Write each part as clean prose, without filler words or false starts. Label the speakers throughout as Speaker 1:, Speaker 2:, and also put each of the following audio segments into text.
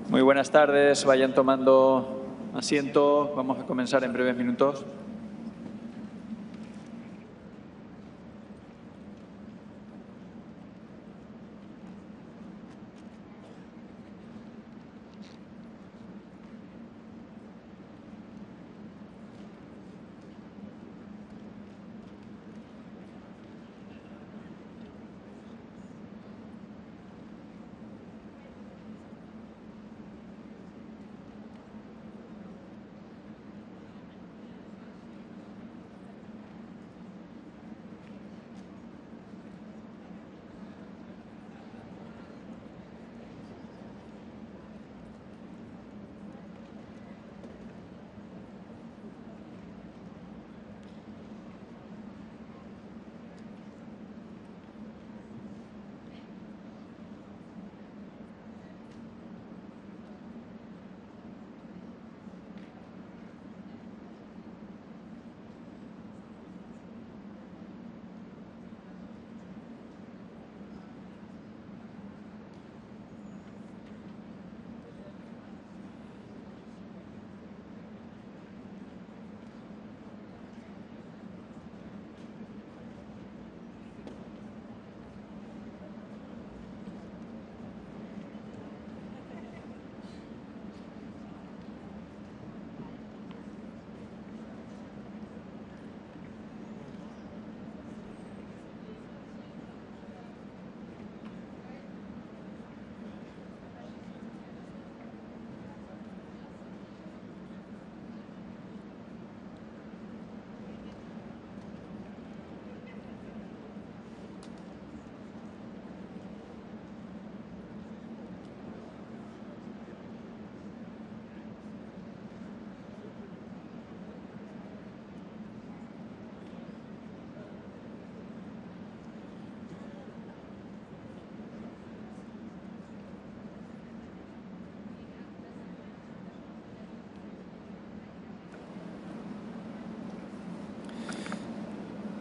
Speaker 1: Muy buenas tardes, vayan tomando asiento. Vamos a comenzar en breves minutos.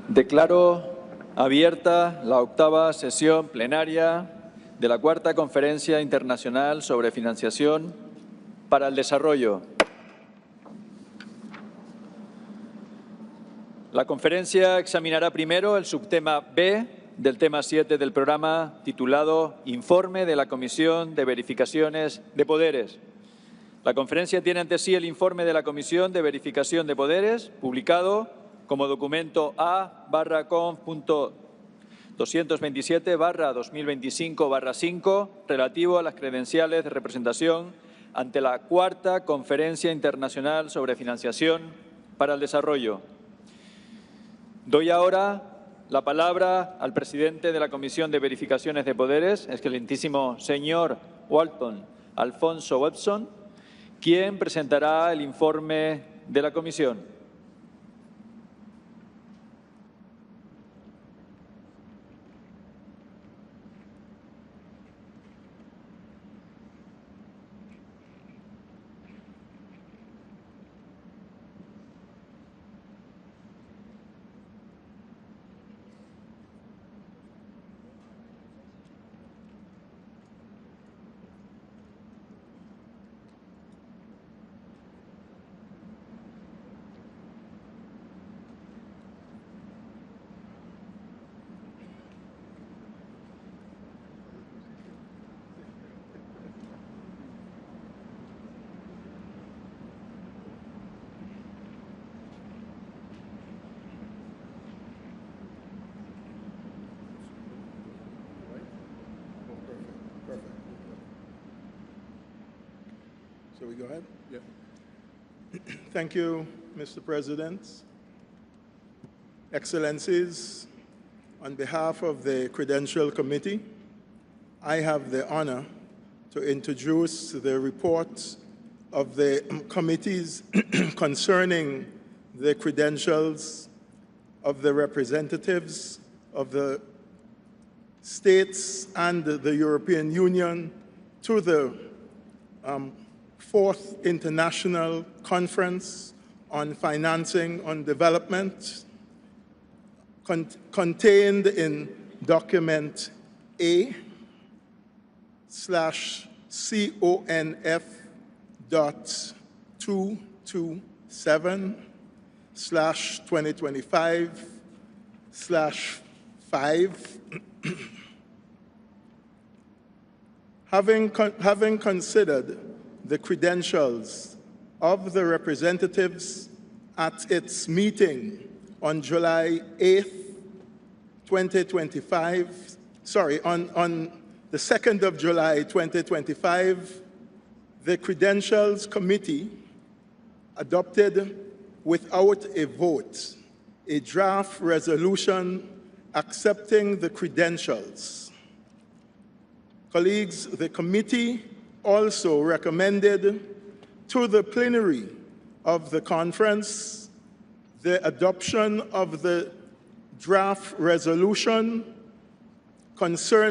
Speaker 1: Declaro abierta la 8ª sesión plenaria de la 4ª Conferencia Internacional sobre Financiación para el Desarrollo. La conferencia examinará primero el subtema B del tema 7 del programa titulado Informe de la Comisión de Verificaciones de Poderes. La conferencia tiene ante sí el informe de la Comisión de Verificación de Poderes, publicado como documento A/com.227/2025/5, relativo a las credenciales de representación ante la 4ª Conferencia Internacional sobre Financiación para el Desarrollo. Doy ahora la palabra al presidente de la Comisión de Verificaciones de Poderes, excelentísimo señor Walton Alfonso Webson, quien presentará el informe de la Comisión.
Speaker 2: Shall we go ahead? Yeah. Thank you, Mr. President. Excellencies, on behalf of the Credential Committee, I have the honor to introduce the report of the committees concerning the credentials of the representatives of the states and the European Union to the 4th International Conference on Financing on Development, contained in document A/2 CONF.227/2025/5. Having considered the credentials of the representatives at its meeting on July 8th, 2025, on the 2nd of July, 2025, the Credentials Committee adopted without a vote a draft resolution accepting the credentials. Colleagues, the committee also recommended to the plenary of the conference the adoption of the draft resolution contained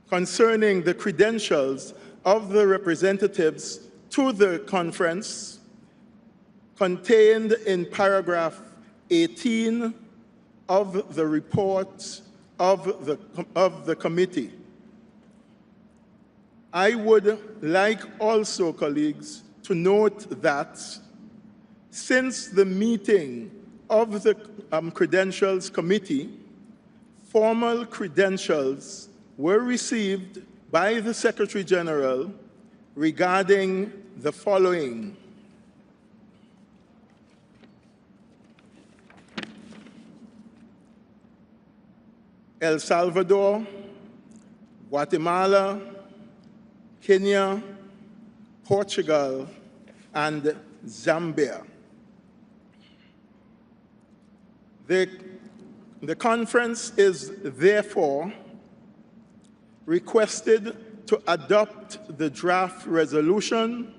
Speaker 2: concerning the credentials of the representatives to the conference, contained in paragraph 18 of the report of the committee. I would like also, colleagues, to note that since the meeting of the Credentials Committee, formal credentials were received by the Secretary General regarding the following: El Salvador, Guatemala, Kenya, Portugal, and Zambia. The conference is therefore requested to adopt the draft resolution,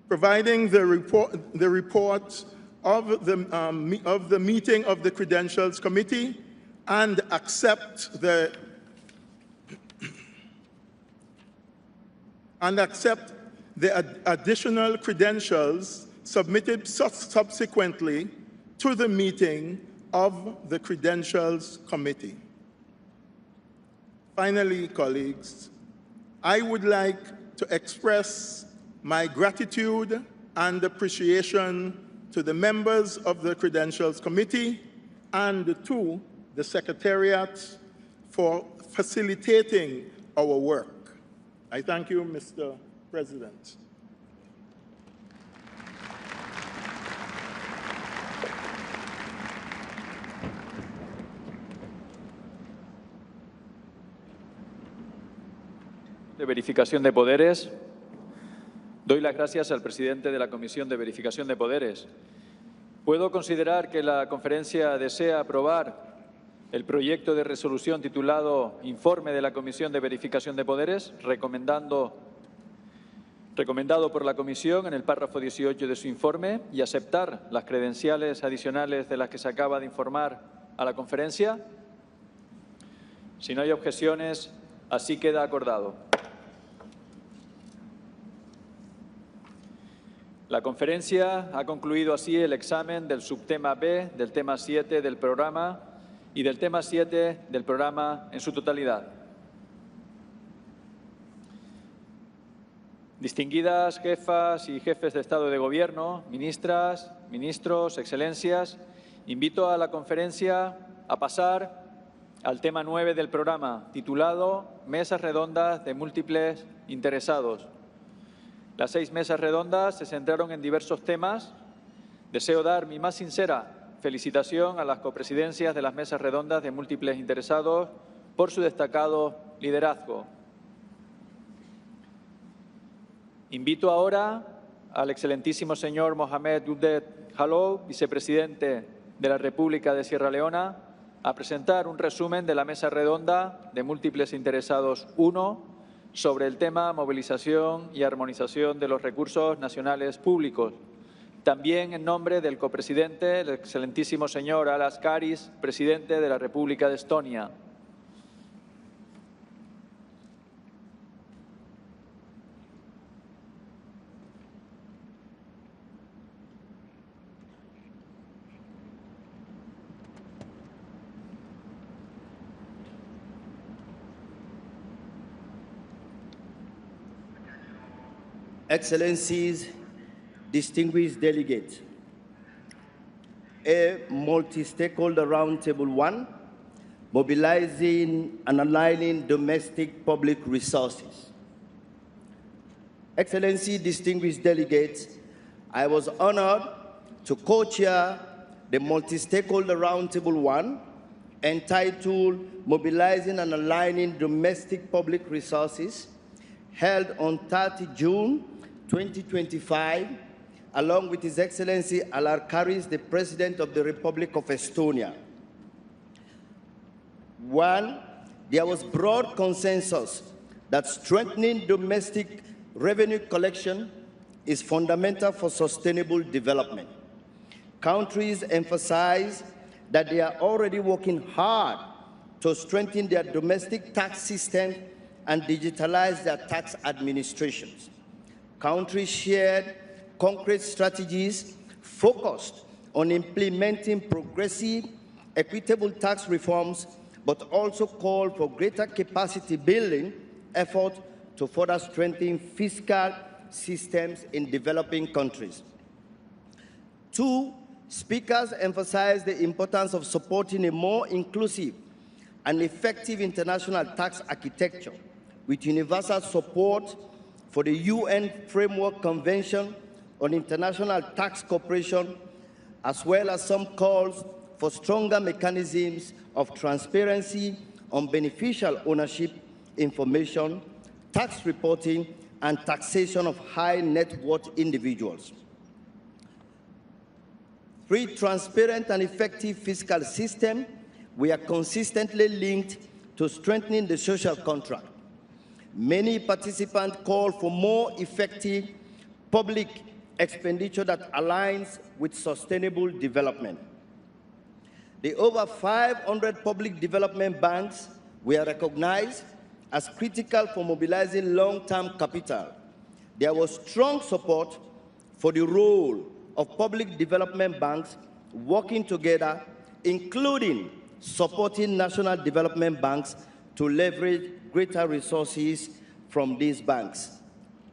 Speaker 2: providing the report of the meeting of the Credentials Committee, and accept the additional credentials submitted subsequently to the meeting of the Credentials Committee. Finally, colleagues, I would like to express my gratitude and appreciation to the members of the Credentials Committee and to the Secretariat for facilitating our work. I thank you, Mr. President.
Speaker 1: De verificación de poderes. Doy las gracias al presidente de la Comisión de Verificación de Poderes. ¿Puedo considerar que la conferencia desea aprobar el proyecto de resolución titulado Informe de la Comisión de Verificación de Poderes, recomendado por la Comisión en el párrafo 18 de su informe, y aceptar las credenciales adicionales de las que se acaba de informar a la conferencia? Si no hay objeciones, así queda acordado. La conferencia ha concluido así el examen del subtema B, del tema 7 del programa y del tema 7 del programa en su totalidad. Distinguidas jefas y jefes de Estado y de Gobierno, ministras, ministros, excelencias, invito a la conferencia a pasar al tema 9 del programa, titulado Mesas redondas de múltiples interesados. Las 6 mesas redondas se centraron en diversos temas. Deseo dar mi más sincera felicitación a las copresidencias de las mesas redondas de múltiples interesados por su destacado liderazgo. Invito ahora al excelentísimo señor Mohamed Oudet Jallow, vicepresidente de la República de Sierra Leona, a presentar un resumen de la mesa redonda de múltiples interesados 1 sobre el tema movilización y armonización de los recursos nacionales públicos. También en nombre del copresidente, el excelentísimo señor Alas Karis, presidente de la República de Estonia.
Speaker 3: Excellencies, distinguished delegates, a multi-stakeholder roundtable 1, mobilizing and aligning domestic public resources. Excellency, distinguished delegates, I was honored to co-chair the multi-stakeholder roundtable 1 entitled Mobilizing and Aligning Domestic Public Resources, held on 30 June 2025, along with His Excellency Alarkaris, the President of the Republic of Estonia. 1, there was broad consensus that strengthening domestic revenue collection is fundamental for sustainable development. Countries emphasize that they are already working hard to strengthen their domestic tax system and digitalize their tax administrations. Countries shared concrete strategies focused on implementing progressive, equitable tax reforms, but also called for greater capacity building efforts to further strengthen fiscal systems in developing countries. 2, speakers emphasized the importance of supporting a more inclusive and effective international tax architecture with universal support for the UN Framework Convention on International Tax Cooperation, as well as some calls for stronger mechanisms of transparency on beneficial ownership information, tax reporting, and taxation of high net worth individuals. 3, transparent and effective fiscal system. We are consistently linked to strengthening the social contract. Many participants call for more effective public expenditure that aligns with sustainable development. The over 500 public development banks were recognized as critical for mobilizing long-term capital. There was strong support for the role of public development banks working together, including supporting national development banks to leverage greater resources from these banks.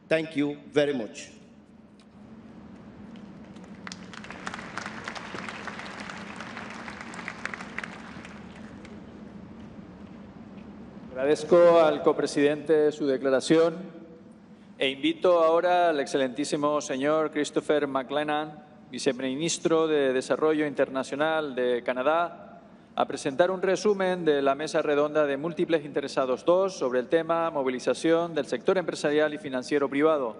Speaker 3: Thank you very much.
Speaker 1: Agradezco al copresidente su declaración e invito ahora al excelentísimo señor Christopher McLennan, viceministro de Desarrollo Internacional de Canadá, a presentar un resumen de la mesa redonda de múltiples interesados 2 sobre el tema movilización del sector empresarial y financiero privado.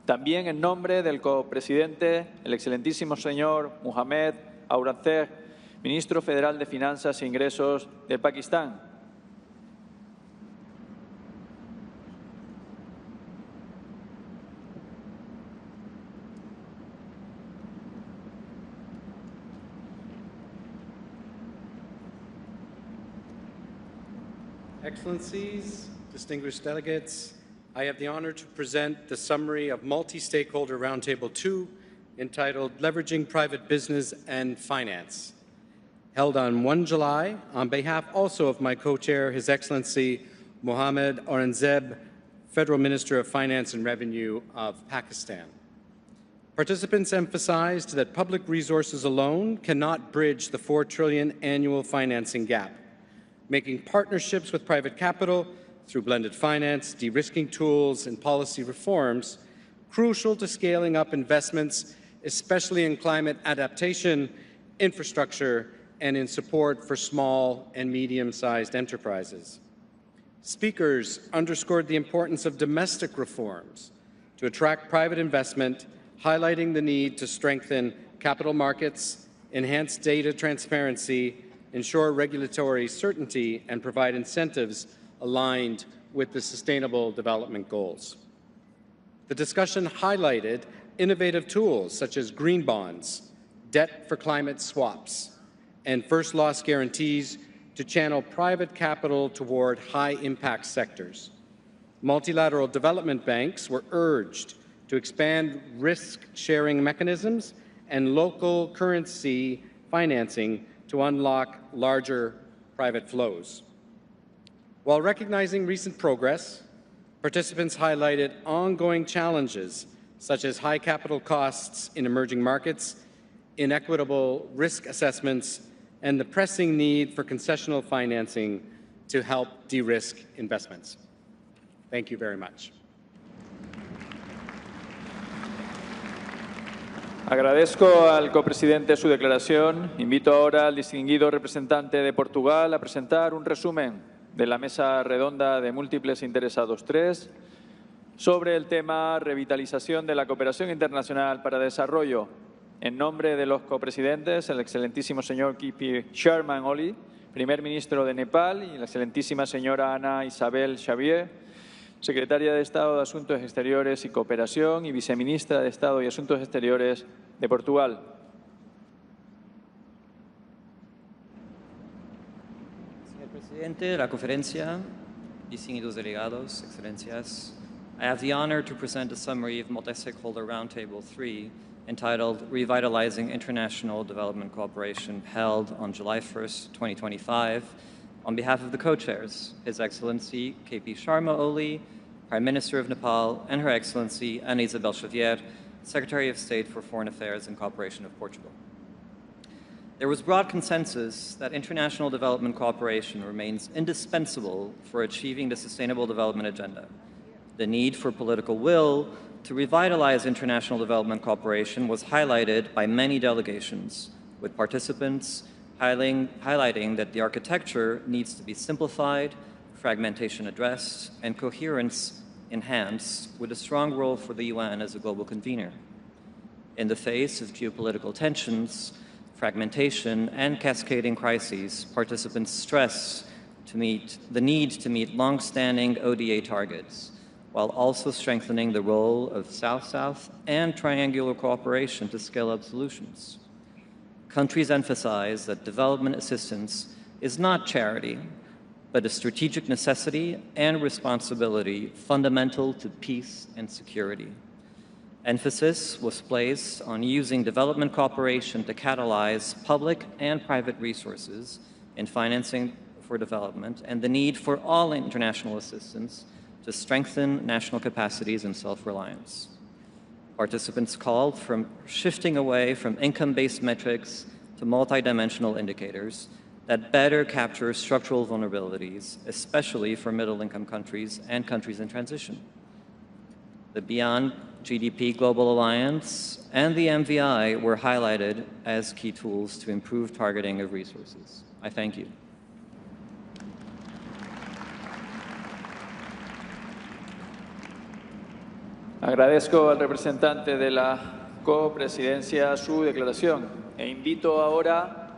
Speaker 1: También en nombre del copresidente, el excelentísimo señor Mohamed Aurangzeb, ministro federal de Finanzas e Ingresos de Pakistán.
Speaker 4: Excellencies, distinguished delegates, I have the honor to present the summary of Multi-Stakeholder Roundtable 2 entitled Leveraging Private Business and Finance, held on 1 July on behalf also of my co-chair, His Excellency Mohamed Aurangzeb, Federal Minister of Finance and Revenue of Pakistan. Participants emphasized that public resources alone cannot bridge the $4 trillion annual financing gap. Making partnerships with private capital through blended finance, de-risking tools, and policy reforms crucial to scaling up investments, especially in climate adaptation, infrastructure, and in support for small and medium-sized enterprises. Speakers underscored the importance of domestic reforms to attract private investment, highlighting the need to strengthen capital markets, enhance data transparency, ensure regulatory certainty, and provide incentives aligned with the Sustainable Development Goals. The discussion highlighted innovative tools such as green bonds, debt for climate swaps, and first loss guarantees to channel private capital toward high-impact sectors. Multilateral development banks were urged to expand risk-sharing mechanisms and local currency financing to unlock larger private flows. While recognizing recent progress, participants highlighted ongoing challenges such as high capital costs in emerging markets, inequitable risk assessments, and the pressing need for concessional financing to help de-risk investments. Thank you very much.
Speaker 1: Agradezco al copresidente su declaración. Invito ahora al distinguido representante de Portugal a presentar un resumen de la mesa redonda de múltiples interesados 3 sobre el tema revitalización de la cooperación internacional para desarrollo. En nombre de los copresidentes, el excelentísimo señor K.P. Sharma Oli, primer ministro de Nepal, y la excelentísima señora Ana Isabel Xavier, secretaria de Estado de Asuntos Exteriores y Cooperación y viceministra de Estado y Asuntos Exteriores de Portugal.
Speaker 5: Señor presidente de la conferencia, distinguidos delegados, excelencias, I have the honor to present a summary of Multi-Stakeholder Roundtable 3 entitled Revitalizing International Development Cooperation, held on July 1st, 2025, on behalf of the co-chairs, His Excellency K.P. Sharma Oli, Prime Minister of Nepal, and Her Excellency Ana Isabel Xavier, Secretary of State for Foreign Affairs and Cooperation of Portugal. There was broad consensus that international development cooperation remains indispensable for achieving the Sustainable Development Agenda. The need for political will to revitalize international development cooperation was highlighted by many delegations, with participants highlighting that the architecture needs to be simplified, fragmentation addressed, and coherence enhanced, with a strong role for the UN as a global convener. In the face of geopolitical tensions, fragmentation, and cascading crises, participants stress the need to meet long-standing ODA targets, while also strengthening the role of South-South and triangular cooperation to scale up solutions. Countries emphasize that development assistance is not charity, but a strategic necessity and responsibility fundamental to peace and security. Emphasis was placed on using development cooperation to catalyze public and private resources in financing for development, and the need for all international assistance to strengthen national capacities and self-reliance. Participants called for shifting away from income-based metrics to multidimensional indicators that better capture structural vulnerabilities, especially for middle-income countries and countries in transition. The Beyond GDP Global Alliance and the MVI were highlighted as key tools to improve targeting of resources. I thank you.
Speaker 1: Agradezco al representante de la copresidencia su declaración e invito ahora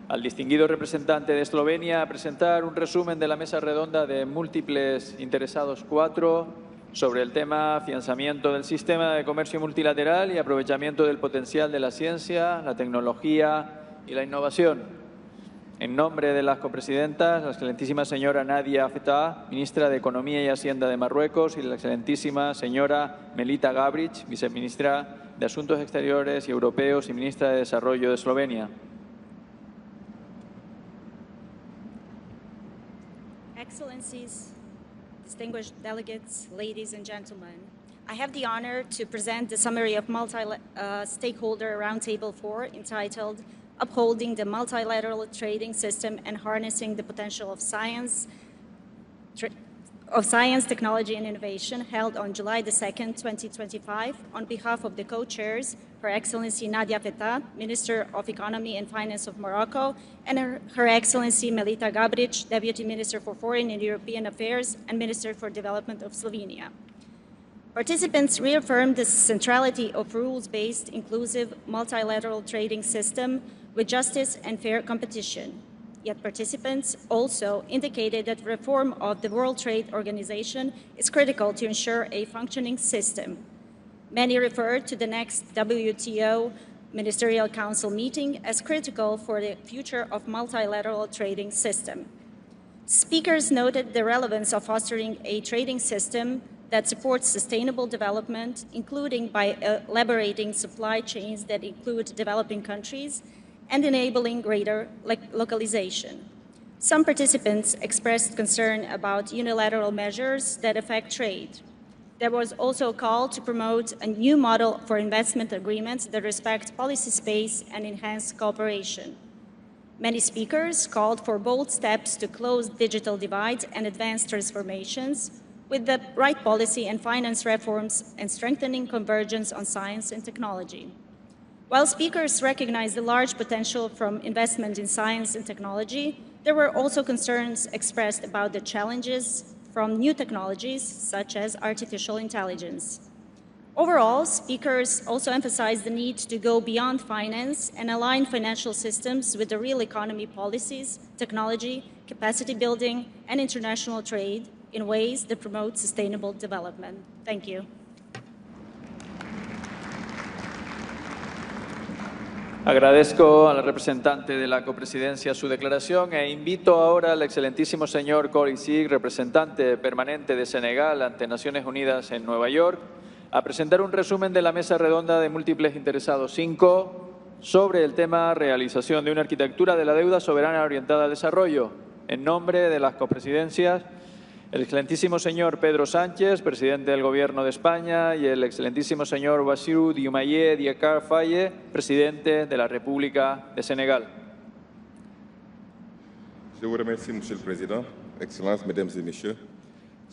Speaker 1: al distinguido representante de Eslovenia a presentar un resumen de la mesa redonda de múltiples interesados 4 sobre el tema afianzamiento del sistema de comercio multilateral y aprovechamiento del potencial de la ciencia, la tecnología y la innovación. En nombre de las copresidentas, la excelentísima señora Nadia Feta, ministra de Economía y Hacienda de Marruecos, y la excelentísima señora Melita Gabric, viceministra de Asuntos Exteriores y Europeos y ministra de Desarrollo de Eslovenia.
Speaker 6: Excellencies, distinguished delegates, ladies and gentlemen, I have the honor to present the summary of Multi-Stakeholder Roundtable 4 entitled Upholding the Multilateral Trading System and Harnessing the Potential of Science, Technology and Innovation, held on July 2nd, 2025, on behalf of the co-chairs, Her Excellency Nadia Feta, Minister of Economy and Finance of Morocco, and Her Excellency Melita Gabric, Deputy Minister for Foreign and European Affairs and Minister for Development of Slovenia. Participants reaffirmed the centrality of rules-based, inclusive, multilateral trading system with justice and fair competition. Yet participants also indicated that reform of the World Trade Organization is critical to ensure a functioning system. Many referred to the next WTO Ministerial Council meeting as critical for the future of multilateral trading system. Speakers noted the relevance of fostering a trading system that supports sustainable development, including by elaborating supply chains that include developing countries and enabling greater localization. Some participants expressed concern about unilateral measures that affect trade. There was also a call to promote a new model for investment agreements that respect policy space and enhance cooperation. Many speakers called for bold steps to close digital divides and advance transformations with the right policy and finance reforms and strengthening convergence on science and technology. While speakers recognized the large potential from investment in science and technology, there were also concerns expressed about the challenges from new technologies such as artificial intelligence. Overall, speakers also emphasized the need to go beyond finance and align financial systems with the real economy policies, technology, capacity building, and international trade in ways that promote sustainable development. Thank you.
Speaker 1: Agradezco a la representante de la copresidencia su declaración e invito ahora al excelentísimo señor Cory Sig, representante permanente de Senegal ante Naciones Unidas en Nueva York, a presentar un resumen de la mesa redonda de múltiples interesados 5 sobre el tema realización de una arquitectura de la deuda soberana orientada al desarrollo. En nombre de las copresidencias, el excelentísimo señor Pedro Sánchez, presidente del Gobierno de España, y el excelentísimo señor Bassirou Diomaye Diakhar Faye, presidente de la República de Senegal.
Speaker 7: Je vous remercie, Monsieur le Président, Excellences, Mesdames et Messieurs.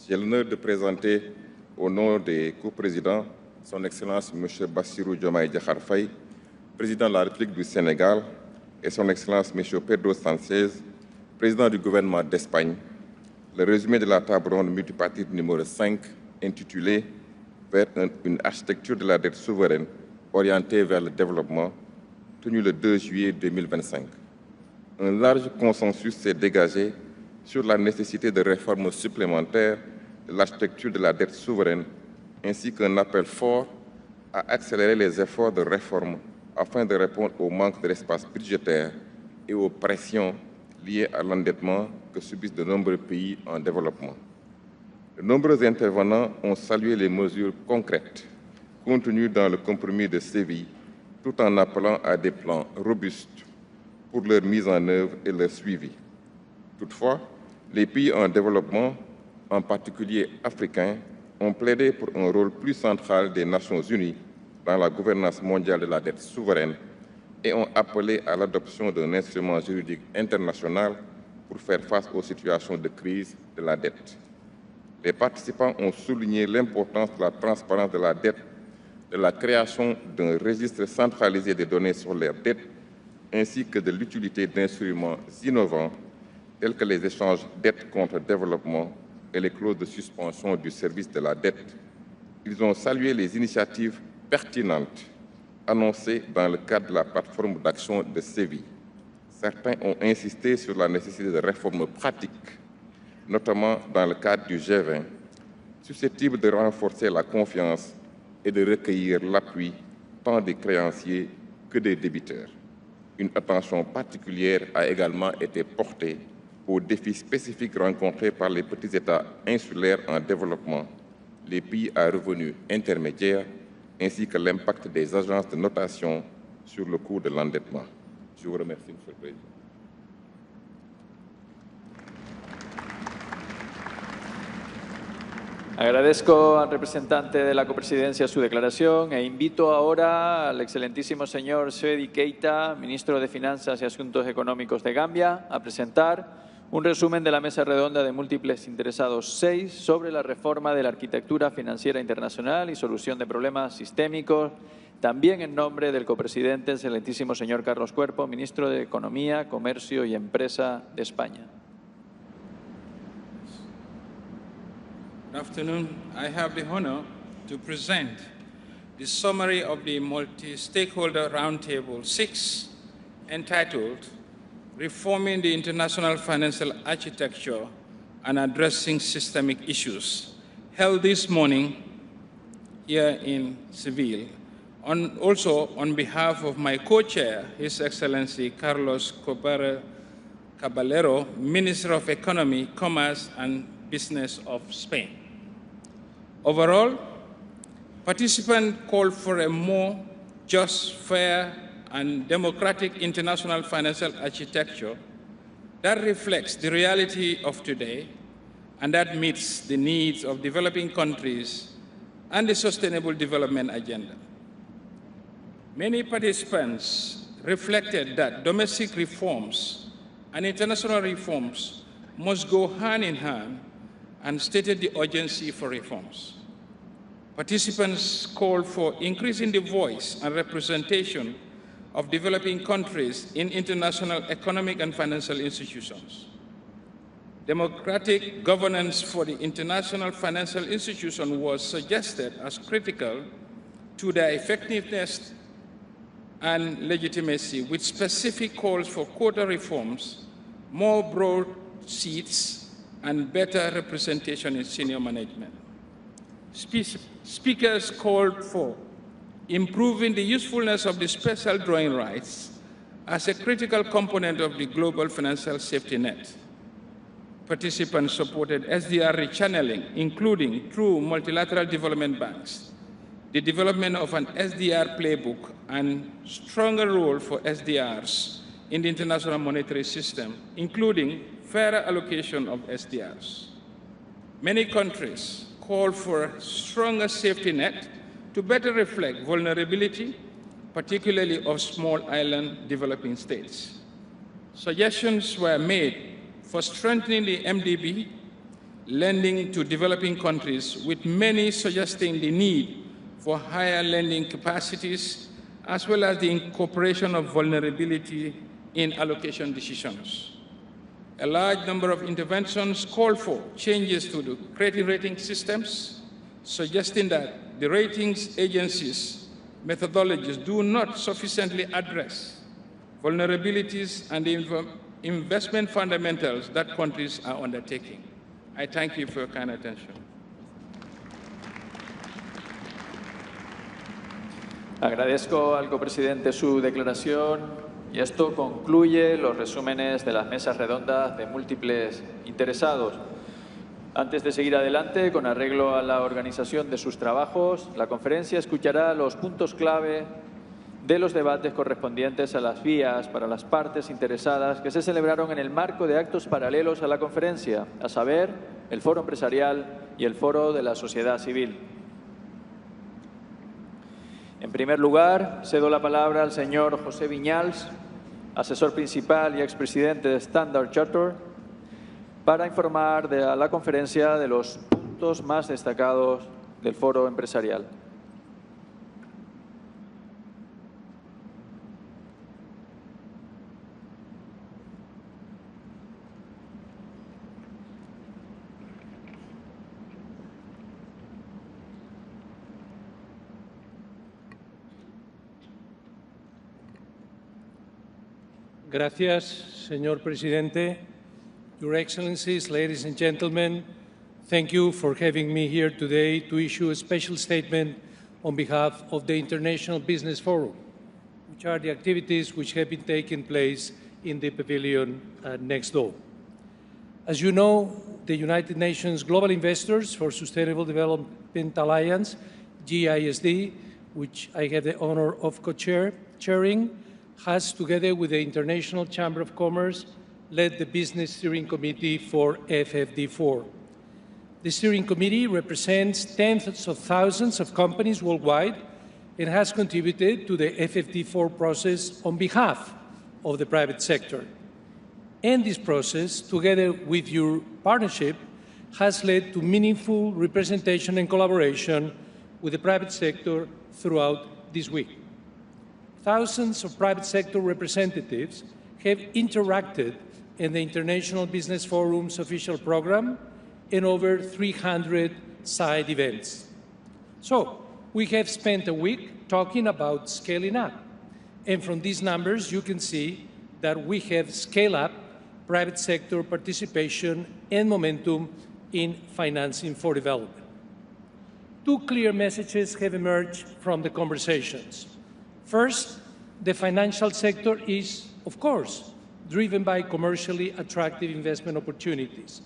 Speaker 7: J'ai l'honneur de présenter au nom des coprésidents Son Excellence Monsieur Bassirou Diomaye Diakhar Faye, président de la République du Sénégal, et Son Excellence Monsieur Pedro Sánchez, président du gouvernement d'Espagne, le résumé de la table ronde multipartite numéro 5, intitulé « Vers une architecture de la dette souveraine orientée vers le développement », tenu le 2 juillet 2025. Un large consensus s'est dégagé sur la nécessité de réformes supplémentaires de l'architecture de la dette souveraine, ainsi qu'un appel fort à accélérer les efforts de réforme afin de répondre au manque de l'espace budgétaire et aux pressions liées à l'endettement que subissent de nombreux pays en développement. De nombreux intervenants ont salué les mesures concrètes contenues dans le compromis de Séville, tout en appelant à des plans robustes pour leur mise en œuvre et leur suivi. Toutefois, les pays en développement, en particulier africains, ont plaidé pour un rôle plus central des Nations Unies dans la gouvernance mondiale de la dette souveraine et ont appelé à l'adoption d'un instrument juridique international pour faire face aux situations de crise de la dette. Les participants ont souligné l'importance de la transparence de la dette, de la création d'un registre centralisé des données sur leurs dettes, ainsi que de l'utilité d'instruments innovants tels que les échanges dette contre développement et les clauses de suspension du service de la dette. Ils ont salué les initiatives pertinentes annoncées dans le cadre de la plateforme d'action de Séville. Certains ont insisté sur la nécessité de réformes pratiques, notamment dans le cadre du G20, susceptibles de renforcer la confiance et de recueillir l'appui tant des créanciers que des débiteurs. Une attention particulière a également été portée aux défis spécifiques rencontrés par les petits États insulaires en développement, les pays à revenus intermédiaires, ainsi que l'impact des agences de notation sur le coût de l'endettement. Je vous remercie, Monsieur le Président.
Speaker 1: Agradezco al representante de la copresidencia su declaración e invito ahora al excelentísimo señor Seydi Keita, ministro de Finanzas y Asuntos Económicos de Gambia, a presentar un resumen de la mesa redonda de múltiples interesados 6 sobre la reforma de la arquitectura financiera internacional y solución de problemas sistémicos, también en nombre del copresidente, el excelentísimo señor Carlos Cuerpo, ministro de Economía, Comercio y Empresa de España.
Speaker 8: Good afternoon. I have the honor to present the summary of the Multi-Stakeholder Roundtable 6, entitled Reforming the International Financial Architecture and Addressing Systemic Issues, held this morning here in Seville. Also on behalf of my co-chair, His Excellency Carlos Caballero, Minister of Economy, Commerce and Business of Spain. Overall, participants called for a more just, fair, and democratic international financial architecture that reflects the reality of today and that meets the needs of developing countries and the Sustainable Development Agenda. Many participants reflected that domestic reforms and international reforms must go hand in hand and stated the urgency for reforms. Participants called for increasing the voice and representation of developing countries in international economic and financial institutions. Democratic governance for the international financial institution was suggested as critical to their effectiveness and legitimacy, with specific calls for quota reforms, more broad seats, and better representation in senior management. Speakers called for improving the usefulness of the special drawing rights as a critical component of the global financial safety net. Participants supported SDR rechanneling, including through multilateral development banks, the development of an SDR playbook, and stronger role for SDRs in the international monetary system, including fairer allocation of SDRs. Many countries call for a stronger safety net to better reflect vulnerability, particularly of small island developing states. Suggestions were made for strengthening the MDB, lending to developing countries, with many suggesting the need for higher lending capacities, as well as the incorporation of vulnerability in allocation decisions. A large number of interventions called for changes to the credit rating systems, suggesting that the ratings agencies' methodologies do not sufficiently address vulnerabilities and the investment fundamentals that countries are undertaking. I thank you for your kind attention.
Speaker 1: Agradezco al copresidente su declaración. Y esto concluye los resúmenes de las mesas redondas de múltiples interesados. Antes de seguir adelante, con arreglo a la organización de sus trabajos, la conferencia escuchará los puntos clave de los debates correspondientes a las vías para las partes interesadas que se celebraron en el marco de actos paralelos a la conferencia, a saber, el Foro Empresarial y el Foro de la Sociedad Civil. En primer lugar, cedo la palabra al señor José Viñals, asesor principal y expresidente de Standard Chartered, para informar a la conferencia de los puntos más destacados del Foro Empresarial.
Speaker 9: Gracias, señor presidente. Your Excellencies, ladies and gentlemen, thank you for having me here today to issue a special statement on behalf of the International Business Forum, which are the activities which have been taking place in the pavilion next door. As you know, the United Nations Global Investors for Sustainable Development Alliance, GISD, which I have the honor of co-chairing, has, together with the International Chamber of Commerce, led the Business Steering Committee for FFD4. The Steering Committee represents tens of thousands of companies worldwide and has contributed to the FFD4 process on behalf of the private sector. And this process, together with your partnership, has led to meaningful representation and collaboration with the private sector throughout this week. Thousands of private sector representatives have interacted in the International Business Forum's official program and over 300 side events. So, we have spent a week talking about scaling up. And from these numbers, you can see that we have scaled up private sector participation and momentum in financing for development. Two clear messages have emerged from the conversations. First, the financial sector is, of course, driven by commercially attractive investment opportunities.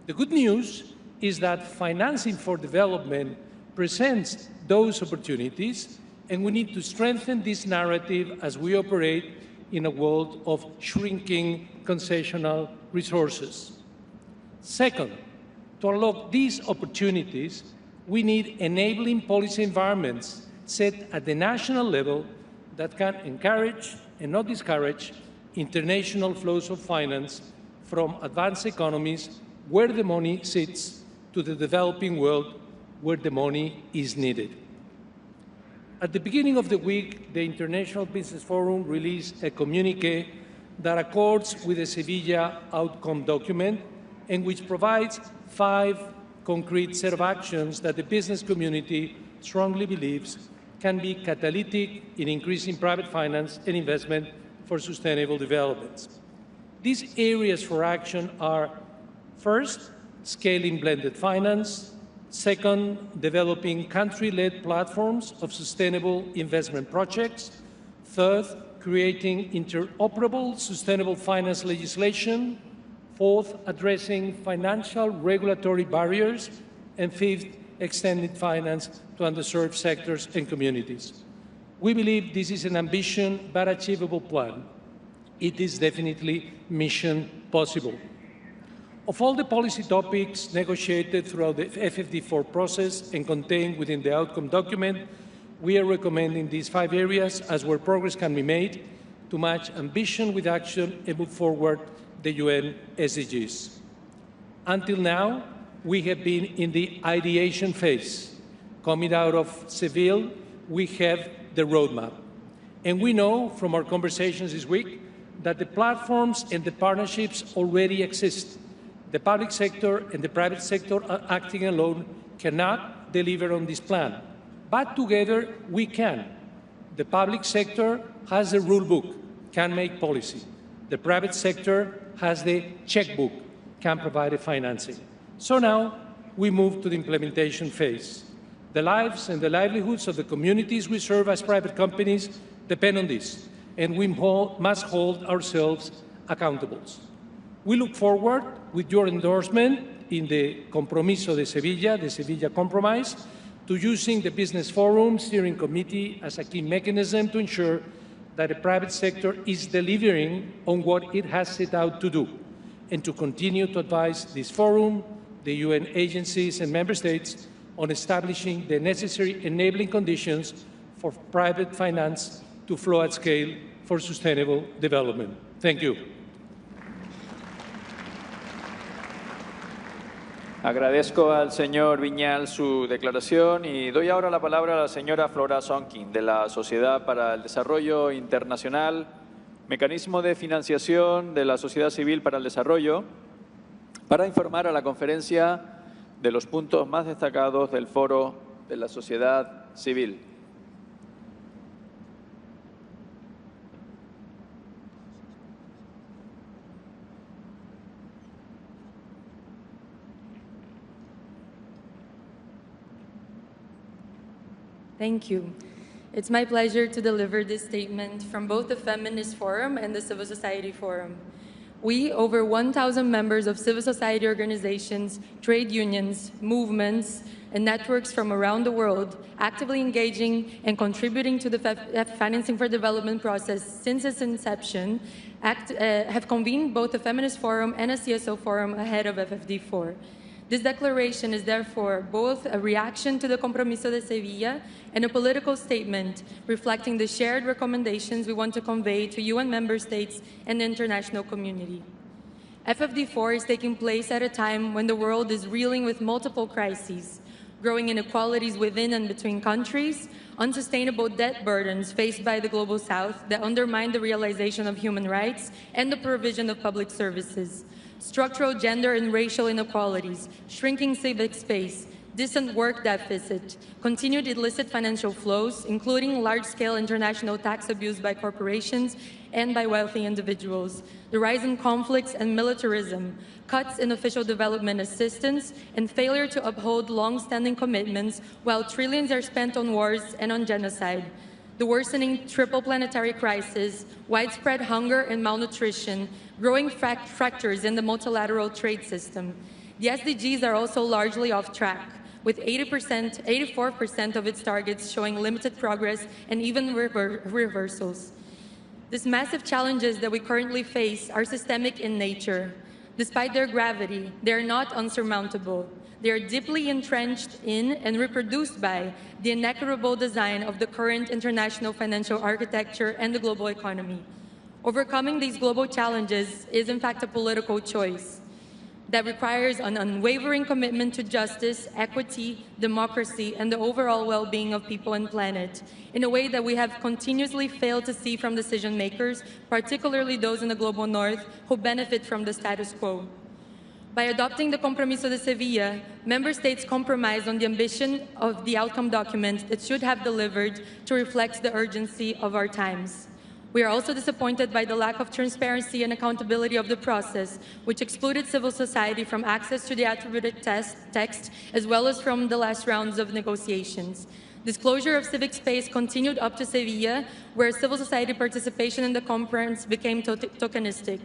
Speaker 9: The good news is that financing for development presents those opportunities, and we need to strengthen this narrative as we operate in a world of shrinking concessional resources. Second, to unlock these opportunities, We need enabling policy environments set at the national level that can encourage and not discourage international flows of finance from advanced economies where the money sits to the developing world where the money is needed. At the beginning of the week, the International Business Forum released a communiqué that accords with the Seville outcome document and which provides 5 concrete set of actions that the business community strongly believes can be catalytic in increasing private finance and investment for sustainable development. These areas for action are, first, scaling blended finance; second, developing country-led platforms of sustainable investment projects; third, creating interoperable sustainable finance legislation; fourth, addressing financial regulatory barriers; and fifth, extending finance to underserved sectors and communities. We believe this is an ambitious but achievable plan. It is definitely mission possible. Of all the policy topics negotiated throughout the FFD4 process and contained within the outcome document, we are recommending these 5 areas as where progress can be made to match ambition with action and move forward the UN SDGs. Until now, we have been in the ideation phase. Coming out of Seville, we have the roadmap. And we know from our conversations this week that the platforms and the partnerships already exist. The public sector and the private sector acting alone cannot deliver on this plan. But together, we can. The public sector has the rule book, can make policy. The private sector has the checkbook, can provide the financing. So now, we move to the implementation phase. The lives and the livelihoods of the communities we serve as private companies depend on this, and we must hold ourselves accountable. We look forward with your endorsement in the Compromiso de Sevilla, the Sevilla Compromise, to using the Business Forum Steering Committee as a key mechanism to ensure that the private sector is delivering on what it has set out to do, and to continue to advise this forum, the UN agencies and member states on establishing the necessary enabling conditions for private finance to flow at scale for sustainable development. Thank you.
Speaker 1: Agradezco al señor Viñal su declaración y doy ahora la palabra a la señora Flora Sonkin, de la Sociedad para el Desarrollo Internacional, Mecanismo de Financiación de la Sociedad Civil para el Desarrollo, para informar a la conferencia de los puntos más destacados del Foro de la Sociedad Civil.
Speaker 10: Thank you. It's my pleasure to deliver this statement from both the Feminist Forum and the Civil Society Forum. We, over 1,000 members of civil society organizations, trade unions, movements, and networks from around the world, actively engaging and contributing to the Financing for Development process since its inception, have convened both the Feminist Forum and a CSO Forum ahead of FFD4. This declaration is therefore both a reaction to the Compromiso de Sevilla and a political statement reflecting the shared recommendations we want to convey to UN member states and the international community. FFD4 is taking place at a time when the world is reeling with multiple crises: growing inequalities within and between countries, unsustainable debt burdens faced by the Global South that undermine the realization of human rights and the provision of public services, structural gender and racial inequalities, shrinking civic space, distant work deficit, continued illicit financial flows, including large-scale international tax abuse by corporations and by wealthy individuals, the rise in conflicts and militarism, cuts in official development assistance, and failure to uphold long-standing commitments while trillions are spent on wars and on genocide, the worsening triple planetary crisis, widespread hunger and malnutrition, growing fractures in the multilateral trade system. The SDGs are also largely off track, with 84% of its targets showing limited progress and even reversals. These massive challenges that we currently face are systemic in nature. Despite their gravity, they are not unsurmountable. They are deeply entrenched in and reproduced by the inequitable design of the current international financial architecture and the global economy. Overcoming these global challenges is, in fact, a political choice that requires an unwavering commitment to justice, equity, democracy, and the overall well-being of people and planet, in a way that we have continuously failed to see from decision makers, particularly those in the global north who benefit from the status quo. By adopting the Compromiso de Seville, member states compromised on the ambition of the outcome document that should have delivered to reflect the urgency of our times. We are also disappointed by the lack of transparency and accountability of the process, which excluded civil society from access to the attributed text, as well as from the last rounds of negotiations. Disclosure of civic space continued up to Seville, where civil society participation in the conference became tokenistic.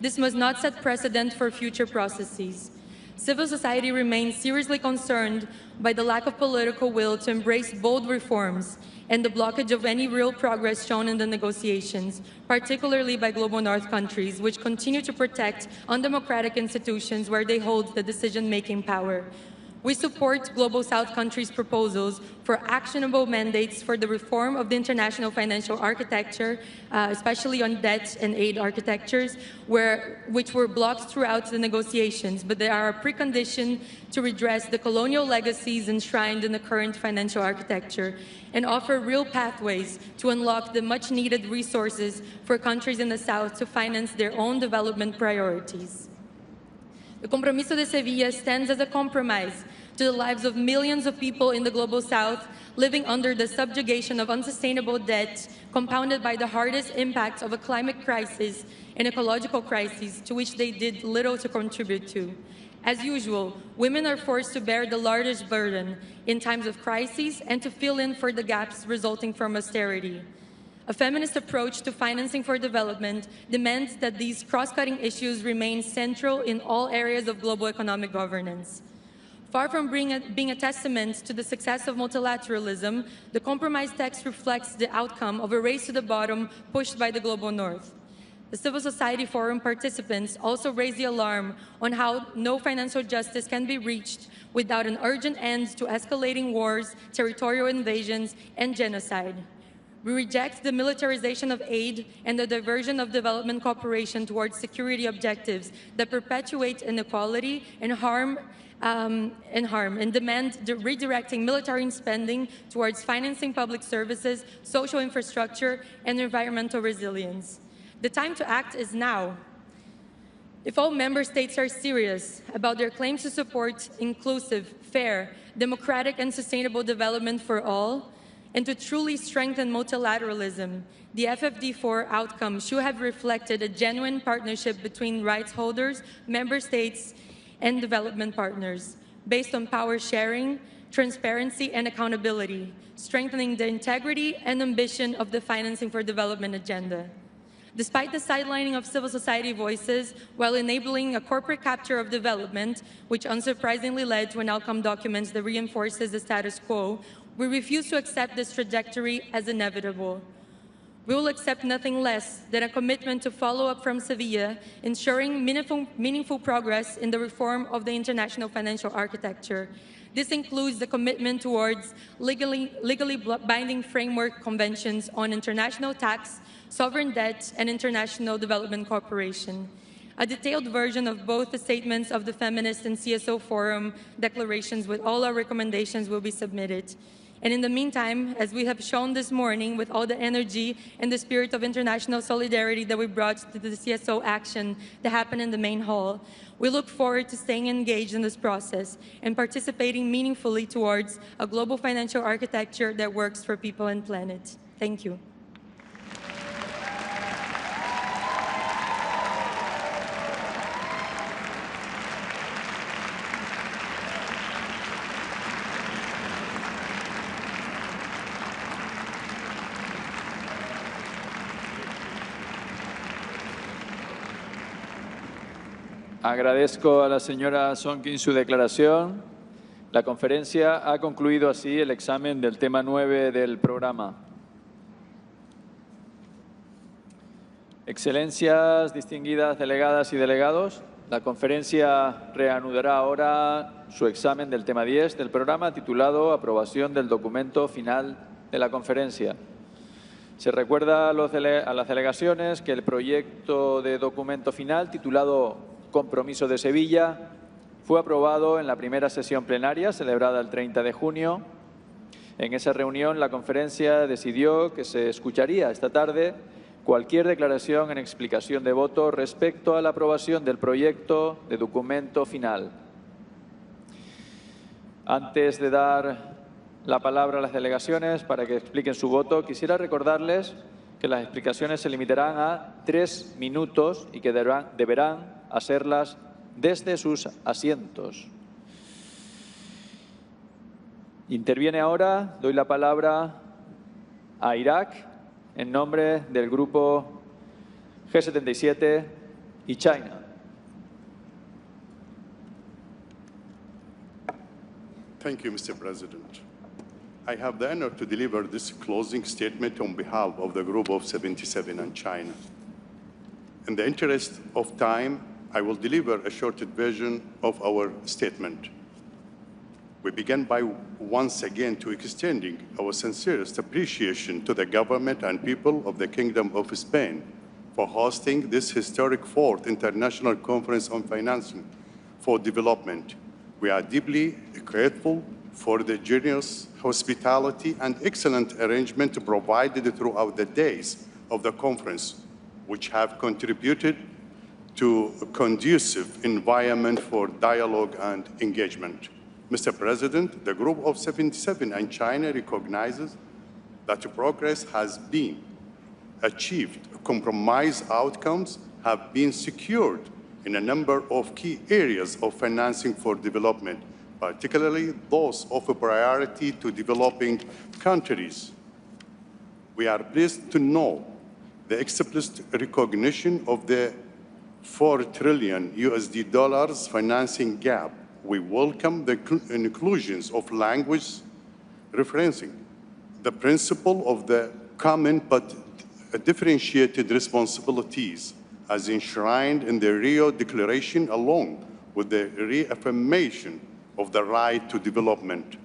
Speaker 10: This must not set precedent for future processes. Civil society remains seriously concerned by the lack of political will to embrace bold reforms and the blockage of any real progress shown in the negotiations, particularly by global north countries, which continue to protect undemocratic institutions where they hold the decision-making power. We support Global South countries' proposals for actionable mandates for the reform of the international financial architecture, especially on debt and aid architectures, which were blocked throughout the negotiations, but they are a precondition to redress the colonial legacies enshrined in the current financial architecture and offer real pathways to unlock the much-needed resources for countries in the South to finance their own development priorities. The Compromiso de Seville stands as a compromise to the lives of millions of people in the Global South living under the subjugation of unsustainable debt, compounded by the hardest impacts of a climate crisis and ecological crisis to which they did little to contribute to. As usual, women are forced to bear the largest burden in times of crises and to fill in for the gaps resulting from austerity. A feminist approach to financing for development demands that these cross-cutting issues remain central in all areas of global economic governance. Far from being a testament to the success of multilateralism, the compromise text reflects the outcome of a race to the bottom pushed by the global north. The Civil Society Forum participants also raised the alarm on how no financial justice can be reached without an urgent end to escalating wars, territorial invasions, and genocide. We reject the militarization of aid and the diversion of development cooperation towards security objectives that perpetuate inequality and harm, and demand redirecting military spending towards financing public services, social infrastructure, and environmental resilience. The time to act is now. If all member states are serious about their claims to support inclusive, fair, democratic, and sustainable development for all, and to truly strengthen multilateralism, the FFD4 outcome should have reflected a genuine partnership between rights holders, member states, and development partners, based on power sharing, transparency, and accountability, strengthening the integrity and ambition of the financing for development agenda. Despite the sidelining of civil society voices, while enabling a corporate capture of development, which unsurprisingly led to an outcome document that reinforces the status quo, we refuse to accept this trajectory as inevitable. We will accept nothing less than a commitment to follow up from Seville, ensuring meaningful progress in the reform of the international financial architecture. This includes the commitment towards legally binding framework conventions on international tax, sovereign debt, and international development cooperation. A detailed version of both the statements of the Feminist and CSO Forum declarations with all our recommendations will be submitted. And in the meantime, as we have shown this morning with all the energy and the spirit of international solidarity that we brought to the CSO action that happened in the main hall, we look forward to staying engaged in this process and participating meaningfully towards a global financial architecture that works for people and planet. Thank you.
Speaker 1: Agradezco a la señora Sonkin su declaración. La conferencia ha concluido así el examen del tema 9 del programa. Excelencias, distinguidas delegadas y delegados, La conferencia reanudará ahora su examen del tema 10 del programa titulado Aprobación del documento final de la conferencia. Se recuerda a las delegaciones que el proyecto de documento final titulado Compromiso de Sevilla fue aprobado en la primera sesión plenaria celebrada el 30 de junio. En esa reunión la conferencia decidió que se escucharía esta tarde cualquier declaración en explicación de voto respecto a la aprobación del proyecto de documento final. Antes de dar la palabra a las delegaciones para que expliquen su voto, quisiera recordarles que las explicaciones se limitarán a 3 minutos y que deberán hacerlas desde sus asientos. Interviene ahora, doy la palabra a Irak en nombre del grupo G77 y China.
Speaker 11: Thank you, Mr. President. I have the honor to deliver this closing statement on behalf of the Group of 77 and China. In the interest of time, I will deliver a shortened version of our statement. We begin by once again to extending our sincerest appreciation to the government and people of the Kingdom of Spain for hosting this historic 4th International Conference on Financing for Development. We are deeply grateful for the generous hospitality and excellent arrangement provided throughout the days of the conference, which have contributed to a conducive environment for dialogue and engagement. Mr. President, the Group of 77 and China recognizes that progress has been achieved. Compromise outcomes have been secured in a number of key areas of financing for development, particularly those of a priority to developing countries. We are pleased to know the explicit recognition of the $4 trillion financing gap. We welcome the inclusions of language referencing the principle of the common but differentiated responsibilities as enshrined in the Rio Declaration, along with the reaffirmation of the right to development.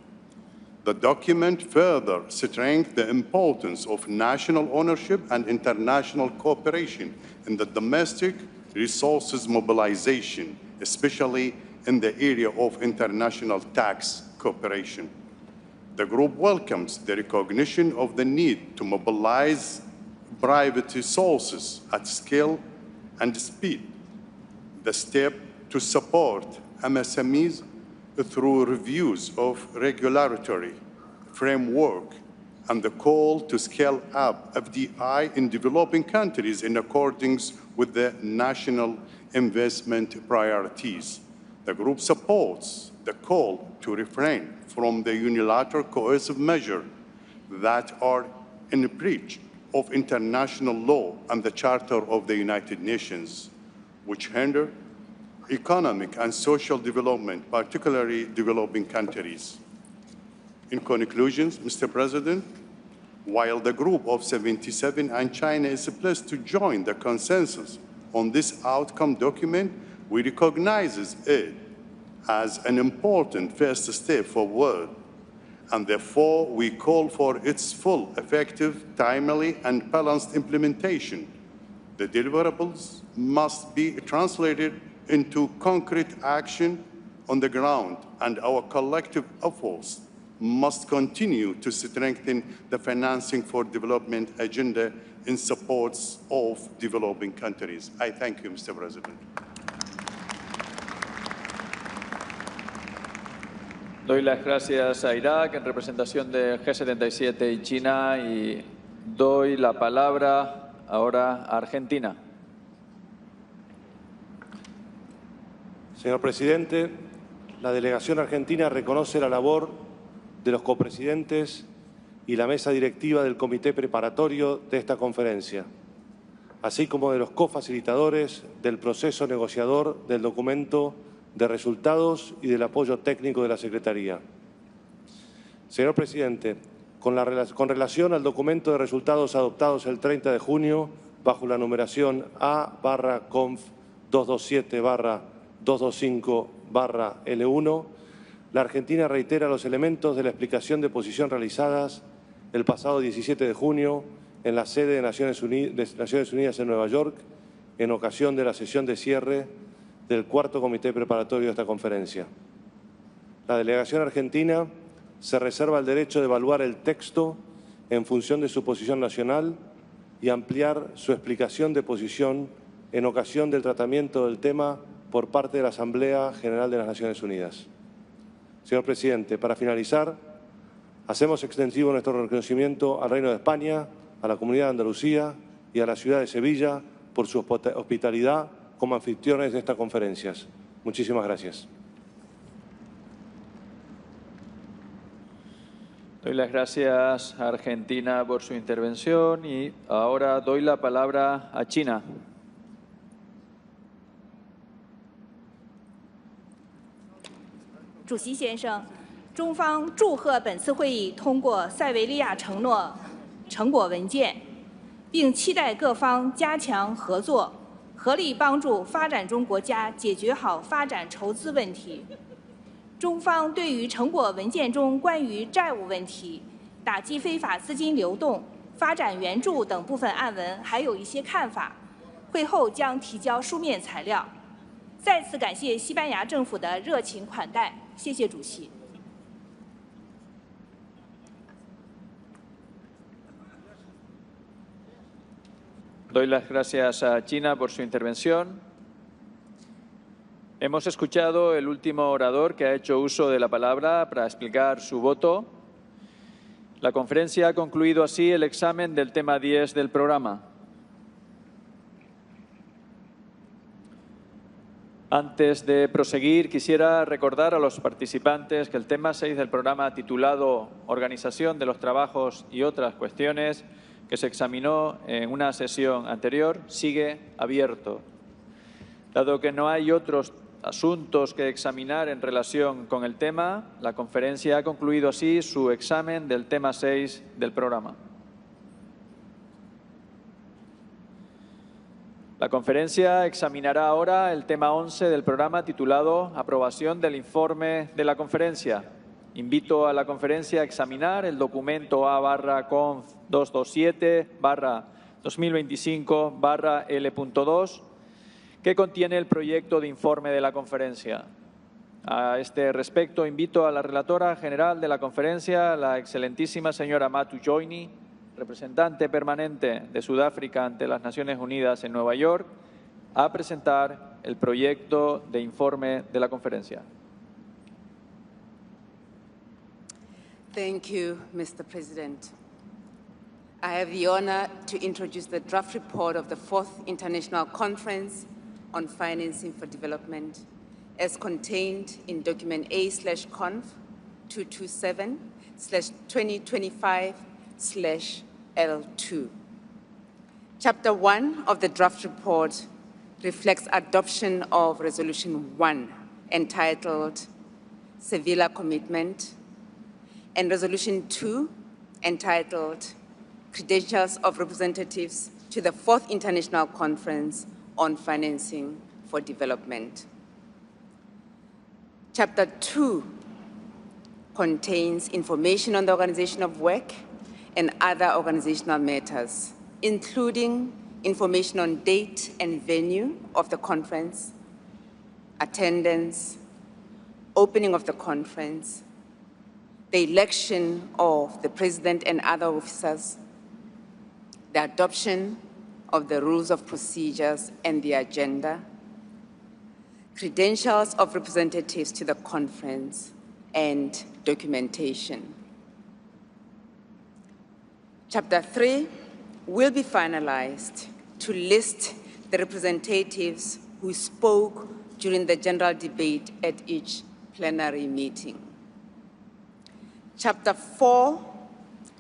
Speaker 11: The document further strengthens the importance of national ownership and international cooperation in the domestic resources mobilization, especially in the area of international tax cooperation. The group welcomes the recognition of the need to mobilize private resources at scale and speed, the step to support MSMEs through reviews of regulatory framework, and the call to scale up FDI in developing countries in accordance with the national investment priorities. The group supports the call to refrain from the unilateral coercive measures that are in breach of international law and the Charter of the United Nations, which hinder economic and social development, particularly developing countries. In conclusion, Mr. President, while the Group of 77 and China is pleased to join the consensus on this outcome document, we recognize it as an important first step forward, and therefore we call for its full, effective, timely, and balanced implementation. The deliverables must be translated into concrete action on the ground, and our collective efforts must continue to strengthen the financing for development agenda in support of developing countries. I thank you, Mr. President.
Speaker 1: Doy las gracias a Irak en representación de G77 y China y doy la palabra ahora a Argentina.
Speaker 12: Señor presidente, la delegación argentina reconoce la labor de los copresidentes y la mesa directiva del comité preparatorio de esta conferencia, así como de los cofacilitadores del proceso negociador del documento de resultados y del apoyo técnico de la Secretaría. Señor presidente, con relación al documento de resultados adoptados el 30 de junio bajo la numeración A/Conf 227/2017, 225/L1, la Argentina reitera los elementos de la explicación de posición realizadas el pasado 17 de junio en la sede de Naciones Unidas en Nueva York, en ocasión de la sesión de cierre del cuarto comité preparatorio de esta conferencia. La delegación argentina se reserva el derecho de evaluar el texto en función de su posición nacional y ampliar su explicación de posición en ocasión del tratamiento del tema por parte de la Asamblea General de las Naciones Unidas. Señor presidente, para finalizar, hacemos extensivo nuestro reconocimiento al Reino de España, a la Comunidad de Andalucía y a la ciudad de Sevilla por su hospitalidad como anfitriones de estas conferencias. Muchísimas gracias.
Speaker 1: Doy las gracias a Argentina por su intervención y ahora doy la palabra a China.
Speaker 13: 主席先生，中方祝贺本次会议通过塞维利亚承诺成果文件，并期待各方加强合作，合力帮助发展中国家解决好发展筹资问题。中方对于成果文件中关于债务问题、打击非法资金流动、发展援助等部分案文还有一些看法，会后将提交书面材料。再次感谢西班牙政府的热情款待，谢谢主席。
Speaker 1: Doy las gracias a China por su intervención. Hemos escuchado el último orador que ha hecho uso de la palabra para explicar su voto. La conferencia ha concluido así el examen del tema 10 del programa. Antes de proseguir, quisiera recordar a los participantes que el tema 6 del programa, titulado Organización de los trabajos y otras cuestiones, que se examinó en una sesión anterior, sigue abierto. Dado que no hay otros asuntos que examinar en relación con el tema, la conferencia ha concluido así su examen del tema 6 del programa. La conferencia examinará ahora el tema 11 del programa, titulado Aprobación del informe de la conferencia. Invito a la conferencia a examinar el documento A/Conf 227/2025/L.2, que contiene el proyecto de informe de la conferencia. A este respecto, invito a la relatora general de la conferencia, la excelentísima señora Matu Joini, representante permanente de Sudáfrica ante las Naciones Unidas en Nueva York, a presentar el proyecto de informe de la conferencia.
Speaker 14: Thank you, Mr. President. I have the honor to introduce the draft report of the 4th International Conference on Financing for Development, as contained in document A/Conf 227/2025/L2. Chapter 1 of the draft report reflects adoption of Resolution 1, entitled Seville Commitment, and Resolution 2, entitled Credentials of Representatives to the 4th International Conference on Financing for Development. Chapter 2 contains information on the organization of work and other organizational matters, including information on date and venue of the conference, attendance, opening of the conference, the election of the President and other officers, the adoption of the rules of procedures and the agenda, credentials of representatives to the conference, and documentation. Chapter 3 will be finalized to list the representatives who spoke during the general debate at each plenary meeting. Chapter 4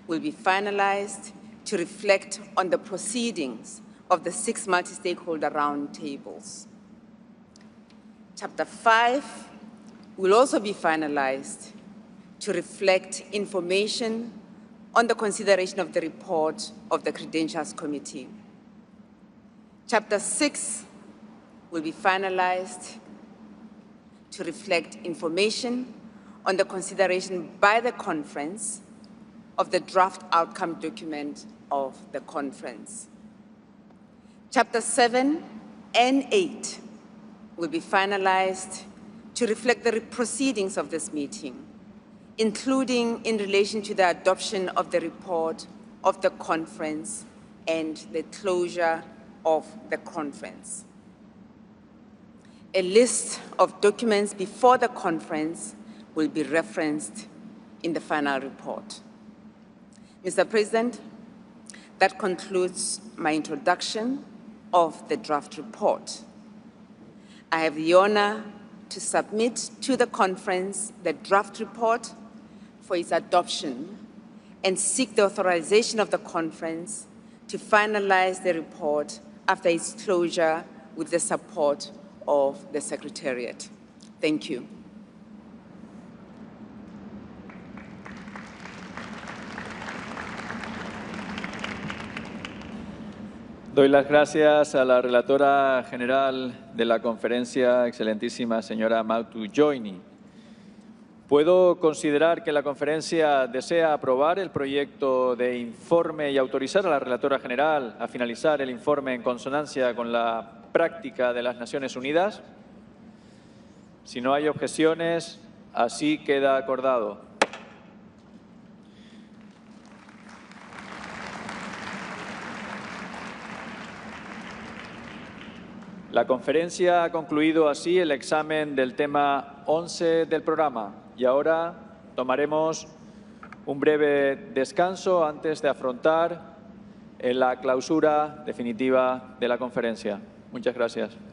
Speaker 14: will be finalized to reflect on the proceedings of the 6 multi-stakeholder roundtables. Chapter 5 will also be finalized to reflect information on the consideration of the report of the Credentials Committee. Chapter 6 will be finalized to reflect information on the consideration by the conference of the draft outcome document of the conference. Chapter 7 and 8 will be finalized to reflect the proceedings of this meeting, including in relation to the adoption of the report of the conference and the closure of the conference. A list of documents before the conference will be referenced in the final report. Mr. President, that concludes my introduction of the draft report. I have the honor to submit to the conference the draft report for its adoption and seek the authorization of the conference to finalize the report after its closure with the support of the Secretariat. Thank you.
Speaker 1: Doy las gracias a la relatora general de la conferencia, excelentísima señora Mautu Joini. ¿Puedo considerar que la conferencia desea aprobar el proyecto de informe y autorizar a la relatora general a finalizar el informe en consonancia con la práctica de las Naciones Unidas? Si no hay objeciones, así queda acordado. La conferencia ha concluido así el examen del tema 11 del programa y ahora tomaremos un breve descanso antes de afrontar la clausura definitiva de la conferencia. Muchas gracias.